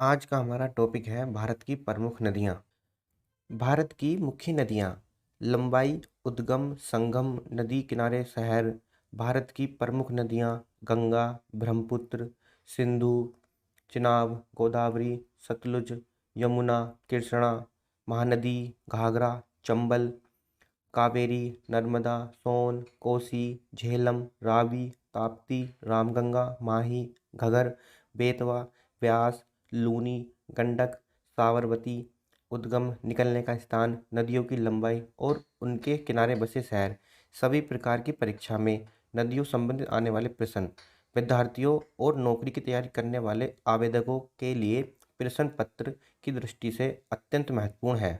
आज का हमारा टॉपिक है भारत की प्रमुख नदियाँ। भारत की मुख्य नदियाँ लंबाई, उद्गम, संगम, नदी किनारे शहर। भारत की प्रमुख नदियाँ गंगा, ब्रह्मपुत्र, सिंधु, चिनाब, गोदावरी, सतलुज, यमुना, कृष्णा, महानदी, घाघरा, चंबल, कावेरी, नर्मदा, सोन, कोसी, झेलम, रावी, ताप्ती, रामगंगा, माही, घगर, बेतवा, व्यास, लूनी, गंडक, साबरमती। उद्गम, निकलने का स्थान, नदियों की लंबाई और उनके किनारे बसे शहर। सभी प्रकार की परीक्षा में नदियों संबंधित आने वाले प्रश्न विद्यार्थियों और नौकरी की तैयारी करने वाले आवेदकों के लिए प्रश्न पत्र की दृष्टि से अत्यंत महत्वपूर्ण है।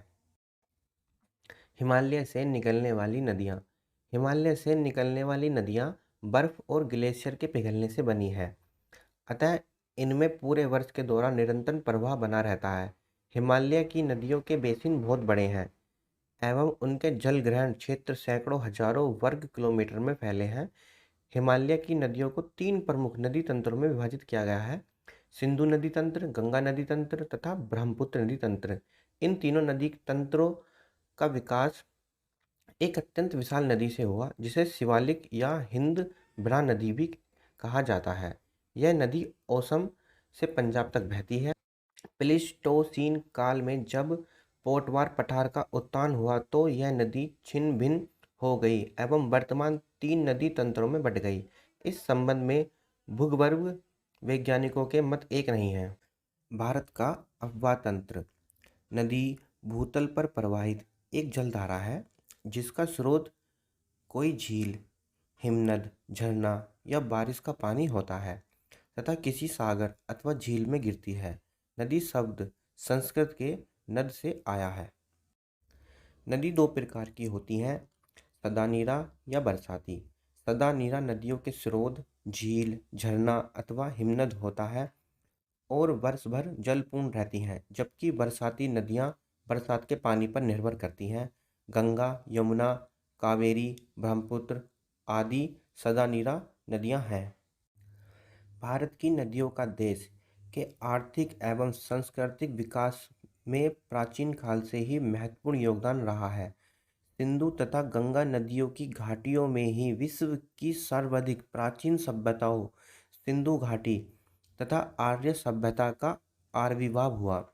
हिमालय से निकलने वाली नदियाँ। हिमालय से निकलने वाली नदियाँ बर्फ और ग्लेशियर के पिघलने से बनी है, अतः इनमें पूरे वर्ष के दौरान निरंतर प्रवाह बना रहता है। हिमालय की नदियों के बेसिन बहुत बड़े हैं एवं उनके जल ग्रहण क्षेत्र सैकड़ों हजारों वर्ग किलोमीटर में फैले हैं। हिमालय की नदियों को तीन प्रमुख नदी तंत्रों में विभाजित किया गया है: सिंधु नदी तंत्र, गंगा नदी तंत्र तथा ब्रह्मपुत्र नदी तंत्र। इन तीनों नदी तंत्रों का विकास एक अत्यंत विशाल नदी से हुआ, जिसे शिवालिक या हिंद ब्रा नदी भी कहा जाता है। यह नदी ओसम से पंजाब तक बहती है। प्लीस्टोसीन काल में जब पोटवार पठार का उत्थान हुआ तो यह नदी छिन्न भिन्न हो गई एवं वर्तमान तीन नदी तंत्रों में बट गई। इस संबंध में भूगर्भ वैज्ञानिकों के मत एक नहीं है। भारत का अफवाह तंत्र। नदी भूतल पर प्रवाहित एक जलधारा है जिसका स्रोत कोई झील, हिमनद, झरना या बारिश का पानी होता है तथा किसी सागर अथवा झील में गिरती है। नदी शब्द संस्कृत के नद से आया है। नदी दो प्रकार की होती हैं: सदानीरा या बरसाती। सदानीरा नदियों के स्रोत झील, झरना अथवा हिमनद होता है और वर्ष भर जलपूर्ण रहती हैं, जबकि बरसाती नदियाँ बरसात के पानी पर निर्भर करती हैं। गंगा, यमुना, कावेरी, ब्रह्मपुत्र आदि सदानीरा नदियाँ हैं। भारत की नदियों का देश के आर्थिक एवं सांस्कृतिक विकास में प्राचीन काल से ही महत्वपूर्ण योगदान रहा है। सिंधु तथा गंगा नदियों की घाटियों में ही विश्व की सर्वाधिक प्राचीन सभ्यताओं सिंधु घाटी तथा आर्य सभ्यता का आविर्भाव हुआ।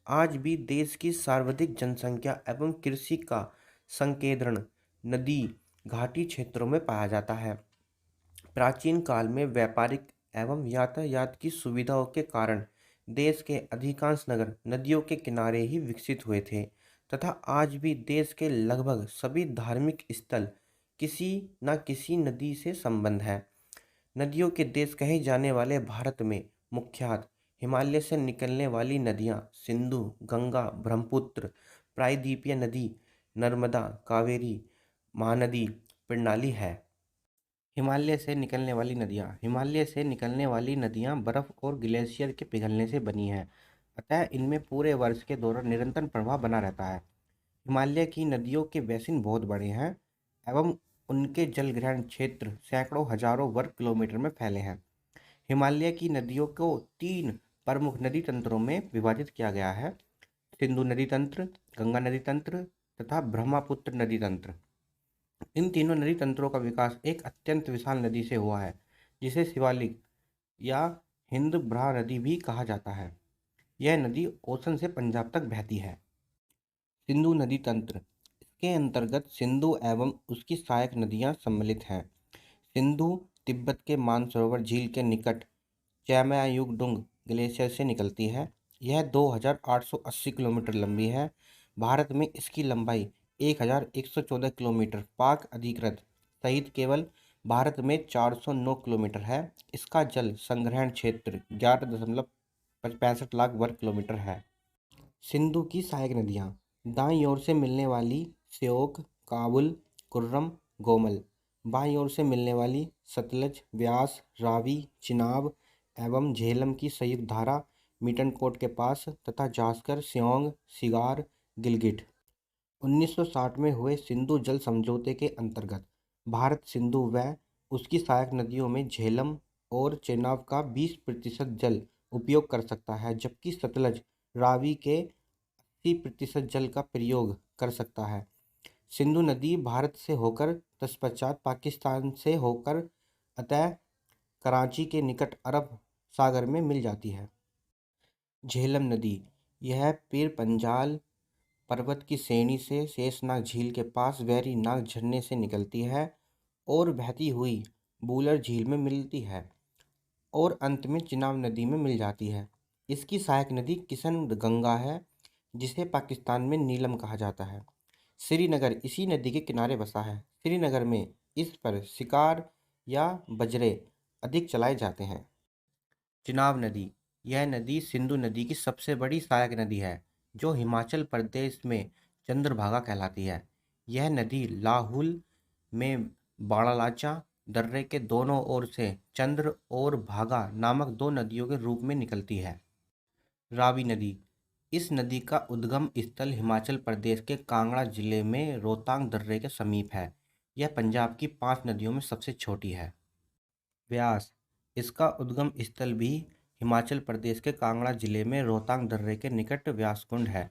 आज भी देश की सर्वाधिक जनसंख्या एवं कृषि का संकेंद्रण नदी घाटी क्षेत्रों में पाया जाता है। प्राचीन काल में व्यापारिक एवं यातायात की सुविधाओं के कारण देश के अधिकांश नगर नदियों के किनारे ही विकसित हुए थे तथा आज भी देश के लगभग सभी धार्मिक स्थल किसी न किसी नदी से संबंध है। नदियों के देश कहे जाने वाले भारत में मुख्यतः हिमालय से निकलने वाली नदियाँ सिंधु, गंगा, ब्रह्मपुत्र, प्रायद्वीपीय नदी, नर्मदा, कावेरी, महानदी प्रणाली है। हिमालय से निकलने वाली नदियाँ। हिमालय से निकलने वाली नदियाँ बर्फ़ और ग्लेशियर के पिघलने से बनी हैं, अतः इनमें पूरे वर्ष के दौरान निरंतर प्रवाह बना रहता है। हिमालय की नदियों के बेसिन बहुत बड़े हैं एवं उनके जल ग्रहण क्षेत्र सैकड़ों हजारों वर्ग किलोमीटर में फैले हैं। हिमालय की नदियों को तीन प्रमुख नदी तंत्रों में विभाजित किया गया है: सिंधु नदी तंत्र, गंगा नदी तंत्र तथा ब्रह्मपुत्र नदी तंत्र। इन तीनों नदी तंत्रों का विकास एक अत्यंत विशाल नदी से हुआ है, जिसे शिवालिक या हिंद ब्रा नदी भी कहा जाता है। यह नदी ओसन से पंजाब तक बहती है। सिंधु नदी तंत्र। इसके अंतर्गत सिंधु एवं उसकी सहायक नदियां सम्मिलित हैं। सिंधु तिब्बत के मानसरोवर झील के निकट चैमायुगडुंग ग्लेशियर से निकलती है। यह 2880 किलोमीटर लंबी है। भारत में इसकी लंबाई 1114 किलोमीटर पाक अधिकृत सहित केवल भारत में 409 किलोमीटर है। इसका जल संग्रहण क्षेत्र 11.65 लाख वर्ग किलोमीटर है। सिंधु की सहायक नदियाँ। दाईं ओर से मिलने वाली श्योक, काबुल, कुर्रम, गोमल। बाईं ओर से मिलने वाली सतलज, व्यास, रावी, चिनाब एवं झेलम की संयुक्त धारा मिटनकोट के पास तथा जास्कर, स्योंग, सिगार, गिलगिट। 1960 में हुए सिंधु जल समझौते के अंतर्गत भारत सिंधु व उसकी सहायक नदियों में झेलम और चेनाब का 20% जल उपयोग कर सकता है, जबकि सतलज रावी के 80% जल का प्रयोग कर सकता है। सिंधु नदी भारत से होकर तत्पश्चात पाकिस्तान से होकर अतः कराची के निकट अरब सागर में मिल जाती है। झेलम नदी यह पीर पंजाल पर्वत की श्रेणी से शेषनाग झील के पास वेरी नाग झरने से निकलती है और बहती हुई बूलर झील में मिलती है और अंत में चिनाब नदी में मिल जाती है। इसकी सहायक नदी किशन गंगा है, जिसे पाकिस्तान में नीलम कहा जाता है। श्रीनगर इसी नदी के किनारे बसा है। श्रीनगर में इस पर शिकार या बजरे अधिक चलाए जाते हैं। चिनाब नदी यह नदी सिंधु नदी की सबसे बड़ी सहायक नदी है, जो हिमाचल प्रदेश में चंद्रभागा कहलाती है। यह नदी लाहुल में बाड़ालाचा दर्रे के दोनों ओर से चंद्र और भागा नामक दो नदियों के रूप में निकलती है। रावी नदी इस नदी का उद्गम स्थल हिमाचल प्रदेश के कांगड़ा जिले में रोहतांग दर्रे के समीप है। यह पंजाब की 5 नदियों में सबसे छोटी है। व्यास इसका उद्गम स्थल भी हिमाचल प्रदेश के कांगड़ा जिले में रोहतांग दर्रे के निकट व्यासकुंड है।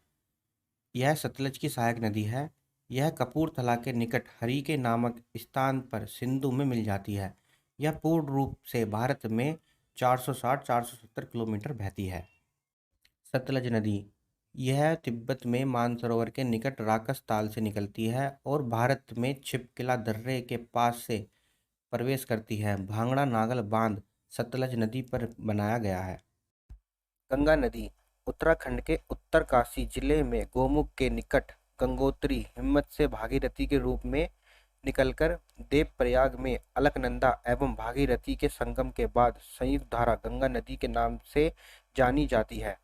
यह सतलज की सहायक नदी है। यह कपूरथला के निकट हरीके नामक स्थान पर सिंधु में मिल जाती है। यह पूर्ण रूप से भारत में 460-470 किलोमीटर बहती है। सतलज नदी यह तिब्बत में मानसरोवर के निकट राकस ताल से निकलती है और भारत में छिपकिला दर्रे के पास से प्रवेश करती है। भांगड़ा नागल बांध सतलज नदी पर बनाया गया है। गंगा नदी उत्तराखंड के उत्तरकाशी जिले में गोमुख के निकट गंगोत्री हिम्मत से भागीरथी के रूप में निकलकर देवप्रयाग में अलकनंदा एवं भागीरथी के संगम के बाद संयुक्त धारा गंगा नदी के नाम से जानी जाती है।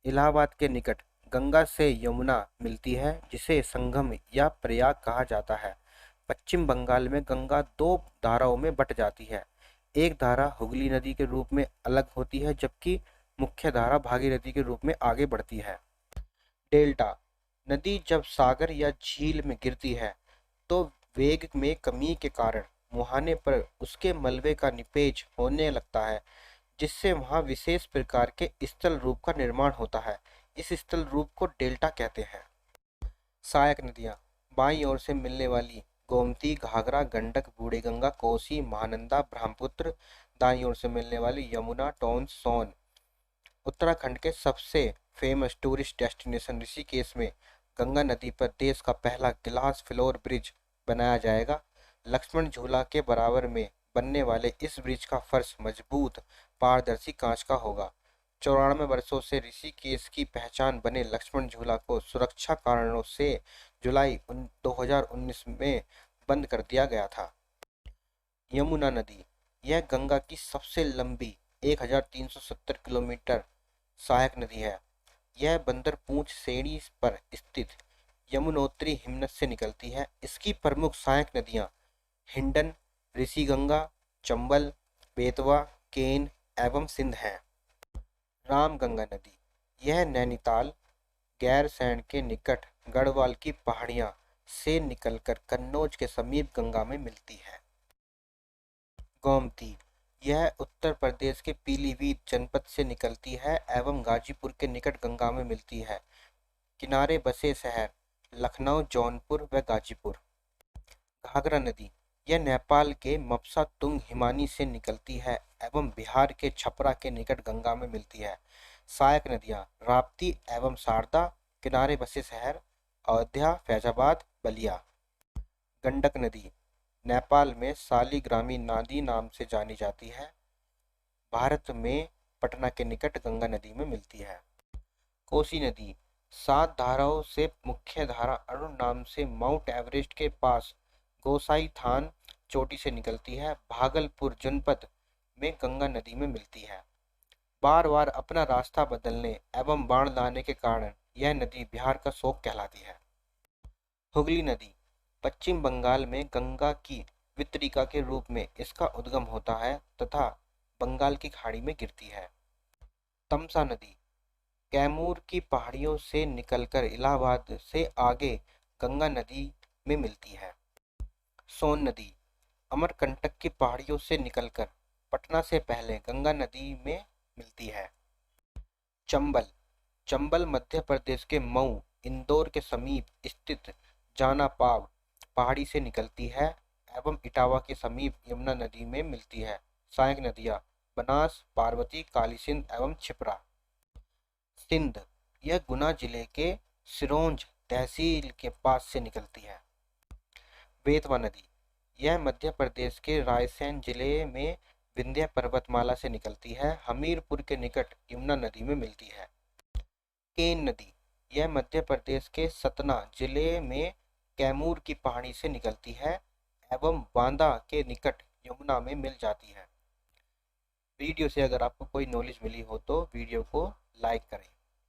इलाहाबाद के निकट गंगा से यमुना मिलती है, जिसे संगम या प्रयाग कहा जाता है। पश्चिम बंगाल में गंगा 2 धाराओं में बट जाती है। एक धारा हुगली नदी के रूप में अलग होती है, जबकि मुख्य धारा भागीरथी के रूप में आगे बढ़ती है। डेल्टा नदी जब सागर या झील में गिरती है तो वेग में कमी के कारण मुहाने पर उसके मलबे का निपेज होने लगता है, जिससे वहां विशेष प्रकार के स्थल रूप का निर्माण होता है। इस स्थल रूप को डेल्टा कहते हैं। सहायक नदियां बाईं ओर से मिलने वाली गोमती, घाघरा, गंडक, बूढ़ी गंगा, कोसी, महानंदा, ब्रह्मपुत्र। दाईं ओर से मिलने वाली यमुना, टोंस, सोन। उत्तराखंड के सबसे फेमस टूरिस्ट डेस्टिनेशन ऋषिकेश में गंगा नदी पर देश का पहला ग्लास फ्लोर ब्रिज बनाया जाएगा। लक्ष्मण झूला के बराबर में बनने वाले इस ब्रिज का फर्श मजबूत पारदर्शी कांच का होगा। 94 वर्षों से ऋषिकेश की पहचान बने लक्ष्मण झूला को सुरक्षा कारणों से जुलाई 2019 में बंद कर दिया गया था। यमुना नदी यह गंगा की सबसे लंबी 1370 किलोमीटर सहायक नदी है। यह बंदरपूंछ श्रेणी पर स्थित यमुनोत्री हिमनद से निकलती है। इसकी प्रमुख सहायक नदियां हिंडन, ऋषिगंगा, चंबल, बेतवा, केन एवं सिंध हैं। रामगंगा नदी यह नैनीताल गैरसैंण के निकट गढ़वाल की पहाड़ियां से निकलकर कन्नौज के समीप गंगा में मिलती है। गोमती यह उत्तर प्रदेश के पीलीभीत जनपद से निकलती है एवं गाजीपुर के निकट गंगा में मिलती है। किनारे बसे शहर लखनऊ, जौनपुर व गाजीपुर। घाघरा नदी यह नेपाल के मपसा तुंग हिमानी से निकलती है एवं बिहार के छपरा के निकट गंगा में मिलती है। सहायक नदियां राप्ती एवं शारदा। किनारे बसे शहर अयोध्या, फैजाबाद, बलिया। गंडक नदी नेपाल में शालिग्रामी नदी नाम से जानी जाती है। भारत में पटना के निकट गंगा नदी में मिलती है। कोसी नदी 7 धाराओं से मुख्य धारा अरुण नाम से माउंट एवरेस्ट के पास गोसाई थान चोटी से निकलती है। भागलपुर जनपद में गंगा नदी में मिलती है। बार बार अपना रास्ता बदलने एवं बाढ़ लाने के कारण यह नदी बिहार का शोक कहलाती है। हुगली नदी पश्चिम बंगाल में गंगा की वितरिका के रूप में इसका उद्गम होता है तथा बंगाल की खाड़ी में गिरती है। तमसा नदी कैमूर की पहाड़ियों से निकलकर इलाहाबाद से आगे गंगा नदी में मिलती है। सोन नदी अमरकंटक की पहाड़ियों से निकलकर पटना से पहले गंगा नदी में मिलती है। चंबल। चंबल मध्य प्रदेश के मऊ, इंदौर के समीप स्थित जानापाव पहाड़ी से निकलती है एवं इटावा के समीप यमुना नदी में मिलती है। सहायक नदियाँ बनास, पार्वती, काली सिंध एवं क्षिप्रा। सिंध, यह गुना जिले के सिरोंज तहसील के पास से निकलती है। बेतवा नदी, यह मध्य प्रदेश के रायसेन जिले में विंध्य पर्वतमाला से निकलती है। हमीरपुर के निकट यमुना नदी में मिलती है। केन नदी, यह मध्य प्रदेश के सतना जिले में कैमूर की पहाड़ी से निकलती है एवं बांदा के निकट यमुना में मिल जाती है। वीडियो से अगर आपको कोई नॉलेज मिली हो तो वीडियो को लाइक करें।